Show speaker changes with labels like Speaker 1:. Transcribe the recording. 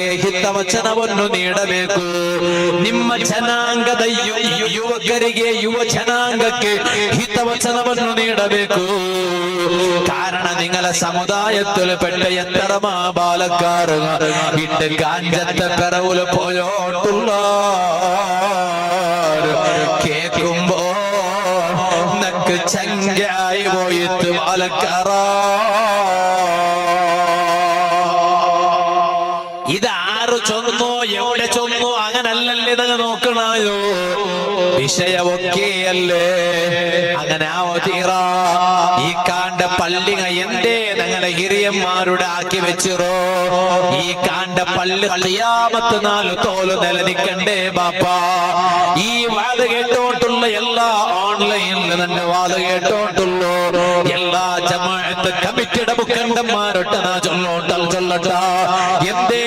Speaker 1: ಯುವಕರಿಗೆ ಹಿತವಚನವನ್ನು ನೀಡಬೇಕು. ನಿಮ್ಮ ಜನಾಂಗದ ಯುವಕರಿಗೆ, ಯುವ ಜನಾಂಗಕ್ಕೆ ಹಿತವಚನವನ್ನು നീടಬೇಕು. കാരണം നിങ്ങളെ സമുദായത്തിൽപ്പെട്ട എത്ര ബാലക്കാർ ഇട്ട് കാഞ്ചത്തെ പിറവില് പോയോട്ടുള്ള കേൾക്കുമ്പോ നക്ക് ചങ്കായി പോയിട്ട് ബാലക്കാറ. ഇതാറ് ചൊന്നോ എവിടെ ചൊന്നോ അങ്ങനല്ലല്ലേ നിങ്ങൾ നോക്കണായോ? വിഷയമൊക്കെയല്ലേ അങ്ങനെ തീറ. ഈ കാണ്ട പള്ളിക എന്തേ ഞങ്ങളെ ഹിരിയന്മാരുടെ ആക്കി വെച്ചിറോ? ഈ കാണ്ട പള്ളി ഖിയാമത്ത് നാൾ തോല് നിലനിക്കണ്ടേ ബാപ്പാ? ഈ വാത് കേട്ടോട്ടുള്ള എല്ലാ ഓൺലൈനിൽ തന്നെ വാത് കേട്ടോട്ടുള്ളൂ എല്ലാ ജമാഅത്ത് കമ്മിറ്റിയുടെ മുഖണ്ഡന്മാരൊട്ട ചൊല്ലോട്ടൽ ചൊല്ലട്ട എന്തേ